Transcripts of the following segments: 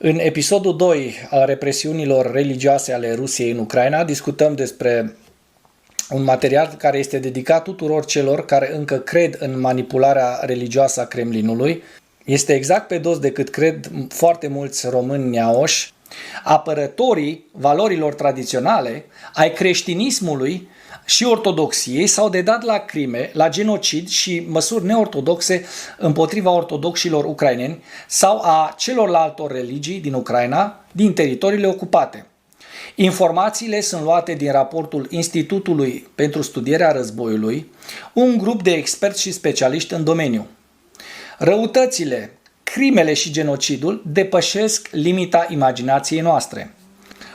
În episodul 2 al represiunilor religioase ale Rusiei în Ucraina discutăm despre un material care este dedicat tuturor celor care încă cred în manipularea religioasă a Kremlinului. Este exact pe dos decât cred foarte mulți români neaoși, apărătorii valorilor tradiționale, ai creștinismului și ortodoxiei s-au dedat la crime, la genocid și măsuri neortodoxe împotriva ortodoxilor ucraineni sau a celorlaltor religii din Ucraina, din teritoriile ocupate. Informațiile sunt luate din raportul Institutului pentru Studierea Războiului, un grup de experți și specialiști în domeniu. Răutățile, crimele și genocidul depășesc limita imaginației noastre.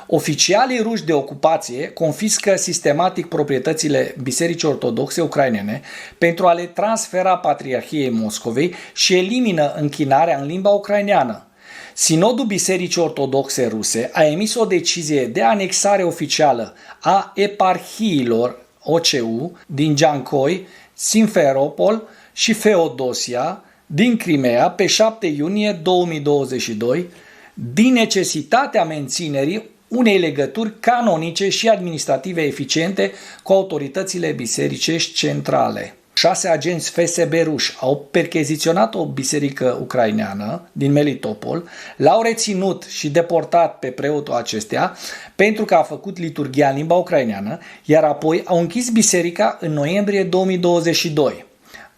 Oficialii ruși de ocupație confiscă sistematic proprietățile Bisericii Ortodoxe ucrainene pentru a le transfera Patriarhiei Moscovei și elimină închinarea în limba ucraineană. Sinodul Bisericii Ortodoxe Ruse a emis o decizie de anexare oficială a eparhiilor OCU din Giancoi, Simferopol și Feodosia din Crimea pe 7 iunie 2022 din necesitatea menținerii unei legături canonice și administrative eficiente cu autoritățile bisericești centrale. 6 agenți FSB ruși au percheziționat o biserică ucraineană din Melitopol, l-au reținut și deportat pe preotul acesteia pentru că a făcut liturghia în limba ucraineană, iar apoi au închis biserica în noiembrie 2022.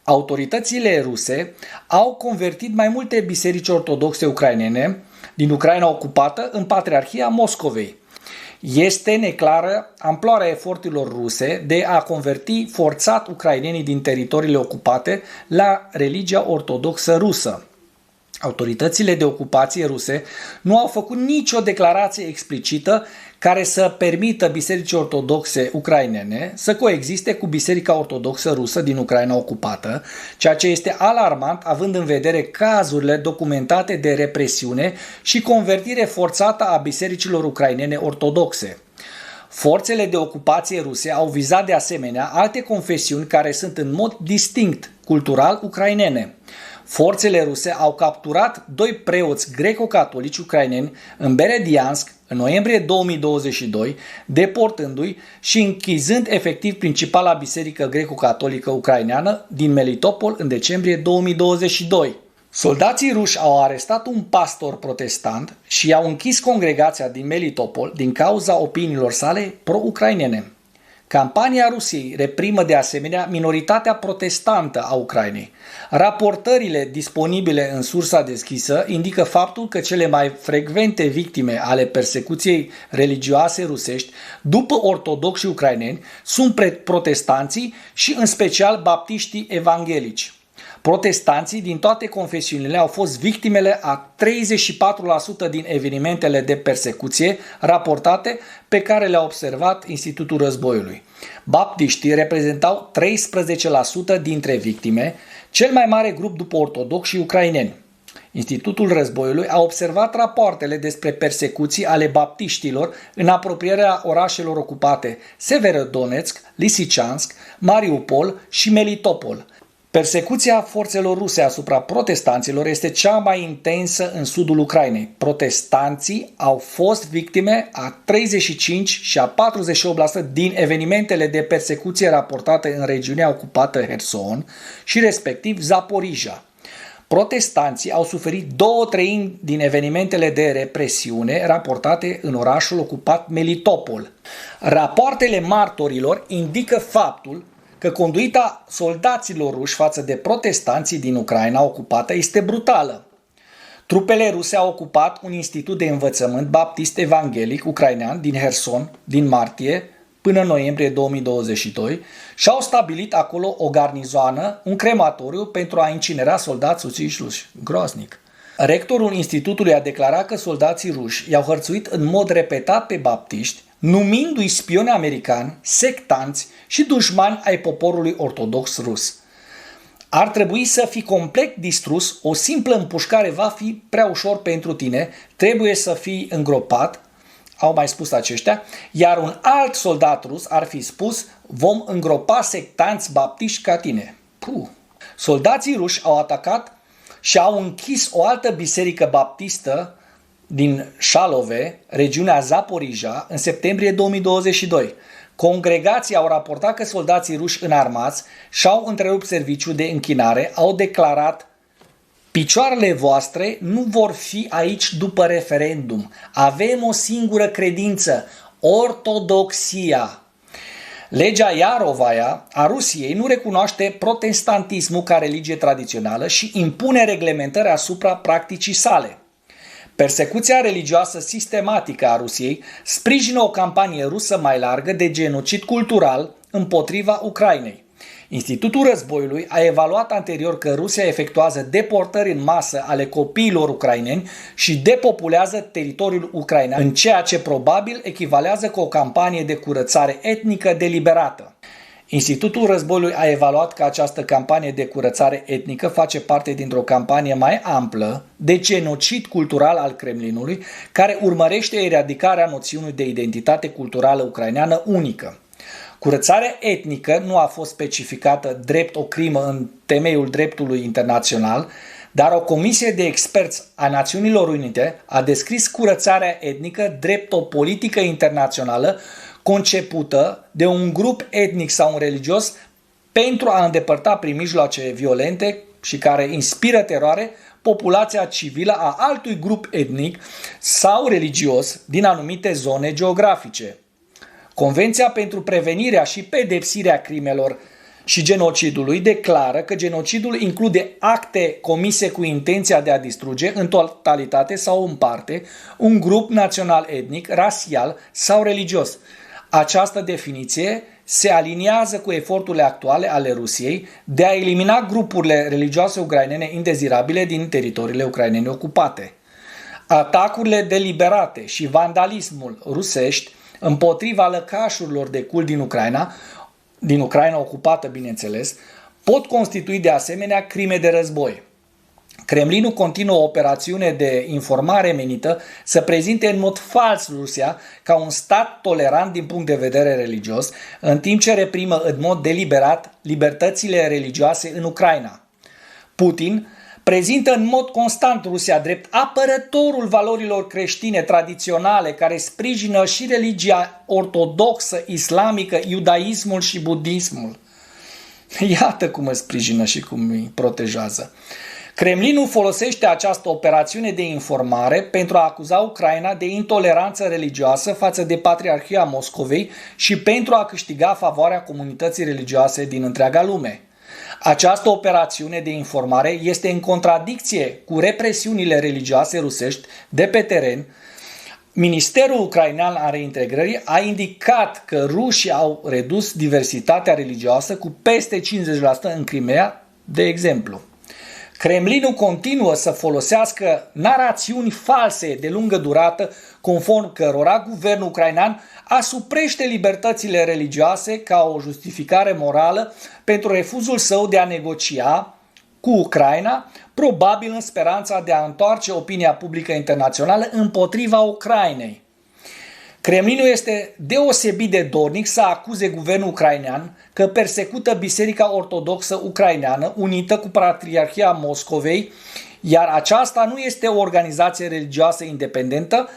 Autoritățile ruse au convertit mai multe biserici ortodoxe ucrainene din Ucraina ocupată în Patriarhia Moscovei. Este neclară amploarea eforturilor ruse de a converti forțat ucrainenii din teritoriile ocupate la religia ortodoxă rusă. Autoritățile de ocupație ruse nu au făcut nicio declarație explicită care să permită bisericii ortodoxe ucrainene să coexiste cu biserica ortodoxă rusă din Ucraina ocupată, ceea ce este alarmant având în vedere cazurile documentate de represiune și convertire forțată a bisericilor ucrainene ortodoxe. Forțele de ocupație ruse au vizat de asemenea alte confesiuni care sunt în mod distinct cultural ucrainene. Forțele ruse au capturat 2 preoți greco-catolici ucraineni în Berediansk în noiembrie 2022, deportându-i și închizând efectiv principala biserică greco-catolică ucraineană din Melitopol în decembrie 2022. Soldații ruși au arestat un pastor protestant și i-au închis congregația din Melitopol din cauza opiniilor sale pro-ucrainene. Campania Rusiei reprimă de asemenea minoritatea protestantă a Ucrainei. Raportările disponibile în sursa deschisă indică faptul că cele mai frecvente victime ale persecuției religioase rusești după ortodoxi ucraineni sunt protestanții și în special baptiștii evanghelici. Protestanții din toate confesiunile au fost victimele a 34% din evenimentele de persecuție raportate pe care le-a observat Institutul Războiului. Baptiștii reprezentau 13% dintre victime, cel mai mare grup după ortodoxi și ucraineni. Institutul Războiului a observat rapoartele despre persecuții ale baptiștilor în apropierea orașelor ocupate Severodonetsk, Lisičansk, Mariupol și Melitopol. Persecuția forțelor ruse asupra protestanților este cea mai intensă în sudul Ucrainei. Protestanții au fost victime a 35 și a 48% din evenimentele de persecuție raportate în regiunea ocupată Herson și respectiv Zaporizhia. Protestanții au suferit 2/3 din evenimentele de represiune raportate în orașul ocupat Melitopol. Rapoartele martorilor indică faptul că conduita soldaților ruși față de protestanții din Ucraina ocupată este brutală. Trupele ruse au ocupat un institut de învățământ baptist evanghelic ucrainean din Herson din martie până în noiembrie 2022 și au stabilit acolo o garnizoană, un crematoriu pentru a incinera soldați uciși ruși. Groaznic. Rectorul institutului a declarat că soldații ruși i-au hărțuit în mod repetat pe baptiști, numindu-i spioni americani, sectanți și dușmani ai poporului ortodox rus. Ar trebui să fii complet distrus, o simplă împușcare va fi prea ușor pentru tine, trebuie să fii îngropat, au mai spus aceștia, iar un alt soldat rus ar fi spus, vom îngropa sectanți baptiști ca tine. Soldații ruși au atacat și au închis o altă biserică baptistă din Șalove, regiunea Zaporizhia, în septembrie 2022. Congregații au raportat că soldații ruși înarmați și-au întrerupt serviciul de închinare, au declarat: picioarele voastre nu vor fi aici după referendum. Avem o singură credință, ortodoxia. Legea Iarovaia a Rusiei nu recunoaște protestantismul ca religie tradițională și impune reglementări asupra practicii sale. Persecuția religioasă sistematică a Rusiei sprijină o campanie rusă mai largă de genocid cultural împotriva Ucrainei. Institutul Războiului a evaluat anterior că Rusia efectuează deportări în masă ale copiilor ucraineni și depopulează teritoriul ucrainean, în ceea ce probabil echivalează cu o campanie de curățare etnică deliberată. Institutul Războiului a evaluat că această campanie de curățare etnică face parte dintr-o campanie mai amplă de genocid cultural al Kremlinului, care urmărește eradicarea noțiunii de identitate culturală ucraineană unică. Curățarea etnică nu a fost specificată drept o crimă în temeiul dreptului internațional, dar o comisie de experți a Națiunilor Unite a descris curățarea etnică drept o politică internațională concepută de un grup etnic sau un religios pentru a îndepărta prin mijloace violente și care inspiră teroare populația civilă a altui grup etnic sau religios din anumite zone geografice. Convenția pentru prevenirea și pedepsirea crimelor și genocidului declară că genocidul include acte comise cu intenția de a distruge în totalitate sau în parte un grup național, etnic, rasial sau religios. Această definiție se aliniază cu eforturile actuale ale Rusiei de a elimina grupurile religioase ucrainene indezirabile din teritoriile ucrainene ocupate. Atacurile deliberate și vandalismul rusești împotriva lăcașurilor de cult din Ucraina ocupată, bineînțeles, pot constitui de asemenea crime de război. Kremlinul continuă o operațiune de informare menită să prezinte în mod fals Rusia ca un stat tolerant din punct de vedere religios, în timp ce reprimă în mod deliberat libertățile religioase în Ucraina. Putin prezintă în mod constant Rusia drept apărătorul valorilor creștine tradiționale care sprijină și religia ortodoxă, islamică, iudaismul și budismul. Iată cum îi sprijină și cum îi protejează. Kremlinul folosește această operațiune de informare pentru a acuza Ucraina de intoleranță religioasă față de Patriarhia Moscovei și pentru a câștiga favoarea comunității religioase din întreaga lume. Această operațiune de informare este în contradicție cu represiunile religioase rusești de pe teren. Ministerul ucrainean al reintegrării a indicat că rușii au redus diversitatea religioasă cu peste 50% în Crimea, de exemplu. Kremlinul continuă să folosească narațiuni false de lungă durată, conform cărora guvernul ucrainean asuprește libertățile religioase ca o justificare morală pentru refuzul său de a negocia cu Ucraina, probabil în speranța de a întoarce opinia publică internațională împotriva Ucrainei. Kremlinul este deosebit de dornic să acuze guvernul ucrainean că persecută Biserica Ortodoxă Ucraineană unită cu Patriarhia Moscovei, iar aceasta nu este o organizație religioasă independentă,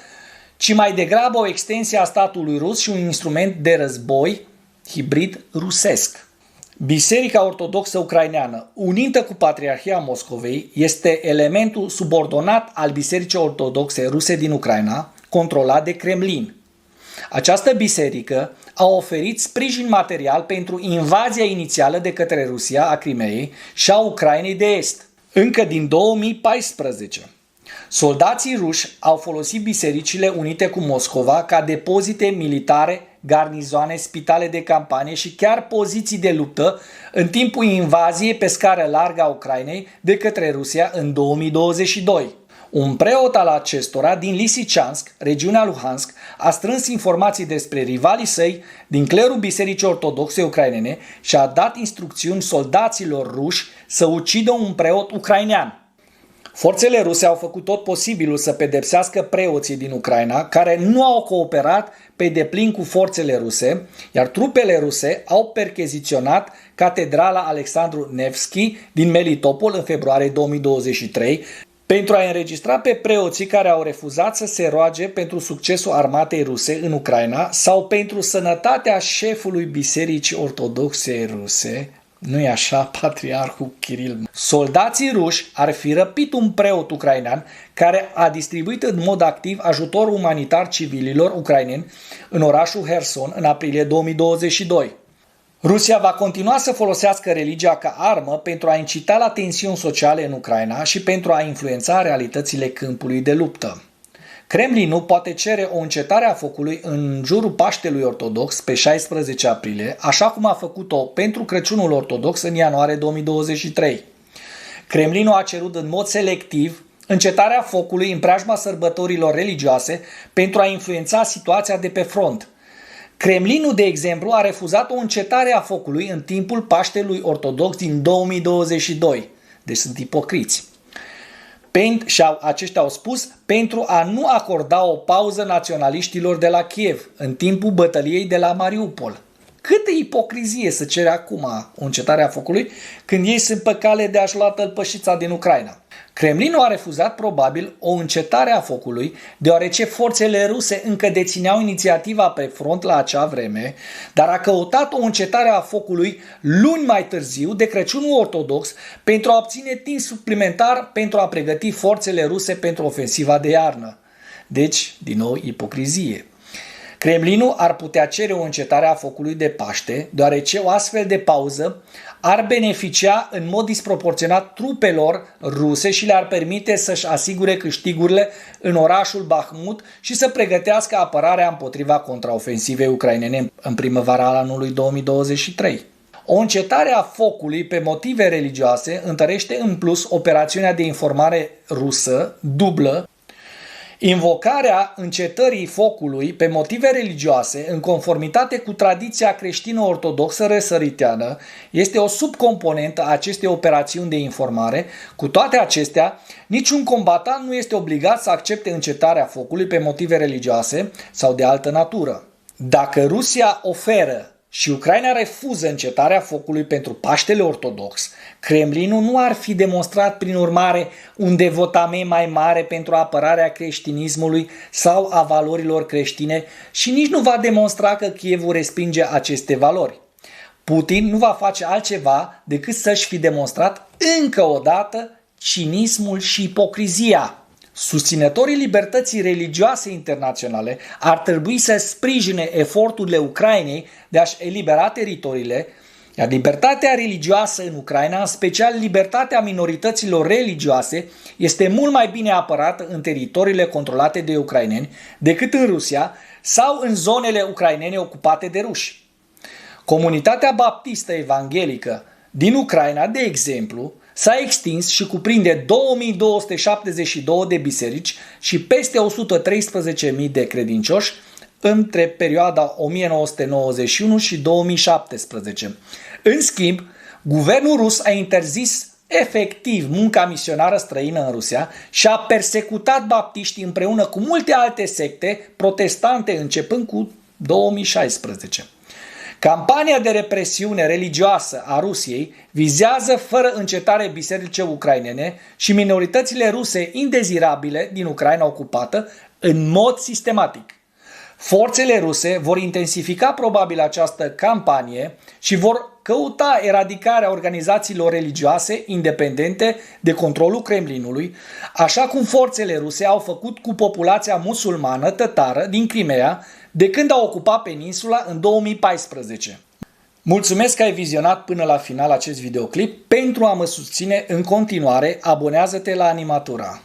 ci mai degrabă o extensie a statului rus și un instrument de război hibrid rusesc. Biserica Ortodoxă Ucraineană, unită cu Patriarhia Moscovei, este elementul subordonat al Bisericii Ortodoxe Ruse din Ucraina, controlat de Kremlin. Această biserică a oferit sprijin material pentru invazia inițială de către Rusia a Crimeei și a Ucrainei de Est, încă din 2014. Soldații ruși au folosit bisericile unite cu Moscova ca depozite militare, garnizoane, spitale de campanie și chiar poziții de luptă în timpul invaziei pe scară largă a Ucrainei de către Rusia în 2022. Un preot al acestora din Lisiceansk, regiunea Luhansk, a strâns informații despre rivalii săi din clerul Bisericii Ortodoxe Ucrainene și a dat instrucțiuni soldaților ruși să ucidă un preot ucrainean. Forțele ruse au făcut tot posibilul să pedepsească preoții din Ucraina care nu au cooperat pe deplin cu forțele ruse, iar trupele ruse au percheziționat catedrala Alexandru Nevski din Melitopol în februarie 2023, pentru a înregistra pe preoții care au refuzat să se roage pentru succesul armatei ruse în Ucraina sau pentru sănătatea șefului Bisericii Ortodoxe Ruse. Nu-i așa, Patriarhul Kiril? Soldații ruși ar fi răpit un preot ucrainean care a distribuit în mod activ ajutor umanitar civililor ucraineni în orașul Herson în aprilie 2022. Rusia va continua să folosească religia ca armă pentru a incita la tensiuni sociale în Ucraina și pentru a influența realitățile câmpului de luptă. Kremlinul poate cere o încetare a focului în jurul Paștelui Ortodox pe 16 aprilie, așa cum a făcut-o pentru Crăciunul Ortodox în ianuarie 2023. Kremlinul a cerut în mod selectiv încetarea focului în preajma sărbătorilor religioase pentru a influența situația de pe front. Kremlinul, de exemplu, a refuzat o încetare a focului în timpul Paștelui Ortodox din 2022. Deci sunt ipocriți. Și aceștia au spus pentru a nu acorda o pauză naționaliștilor de la Kiev în timpul bătăliei de la Mariupol. Câtă ipocrizie să cere acum o încetare a focului când ei sunt pe cale de a-și lua tălpășița din Ucraina. Kremlinul a refuzat probabil o încetare a focului, deoarece forțele ruse încă dețineau inițiativa pe front la acea vreme, dar a căutat o încetare a focului luni mai târziu de Crăciunul Ortodox pentru a obține timp suplimentar pentru a pregăti forțele ruse pentru ofensiva de iarnă. Deci, din nou, ipocrizie. Kremlinul ar putea cere o încetare a focului de Paște, deoarece o astfel de pauză ar beneficia în mod disproporționat trupelor ruse și le-ar permite să-și asigure câștigurile în orașul Bahmut și să pregătească apărarea împotriva contraofensivei ucrainene în primăvara anului 2023. O încetare a focului pe motive religioase întărește în plus operațiunea de informare rusă dublă. Invocarea încetării focului pe motive religioase, în conformitate cu tradiția creștină-ortodoxă răsăriteană, este o subcomponentă a acestei operațiuni de informare. Cu toate acestea, niciun combatant nu este obligat să accepte încetarea focului pe motive religioase sau de altă natură. Dacă Rusia oferă și Ucraina refuză încetarea focului pentru Paștele Ortodox, Kremlinul nu ar fi demonstrat prin urmare un devotament mai mare pentru apărarea creștinismului sau a valorilor creștine și nici nu va demonstra că Kievul respinge aceste valori. Putin nu va face altceva decât să-și fi demonstrat încă o dată cinismul și ipocrizia. Susținătorii libertății religioase internaționale ar trebui să sprijine eforturile Ucrainei de a-și elibera teritoriile, iar libertatea religioasă în Ucraina, în special libertatea minorităților religioase, este mult mai bine apărată în teritoriile controlate de ucraineni decât în Rusia sau în zonele ucrainene ocupate de ruși. Comunitatea baptistă evanghelică din Ucraina, de exemplu, s-a extins și cuprinde 2272 de biserici și peste 113.000 de credincioși între perioada 1991 și 2017. În schimb, guvernul rus a interzis efectiv munca misionară străină în Rusia și a persecutat baptiștii împreună cu multe alte secte protestante începând cu 2016. Campania de represiune religioasă a Rusiei vizează fără încetare bisericile ucrainene și minoritățile ruse indezirabile din Ucraina ocupată în mod sistematic. Forțele ruse vor intensifica probabil această campanie și vor căuta eradicarea organizațiilor religioase independente de controlul Kremlinului, așa cum forțele ruse au făcut cu populația musulmană tătară din Crimea de când au ocupat peninsula în 2014. Mulțumesc că ai vizionat până la final acest videoclip. Pentru a mă susține în continuare, abonează-te la Animatura.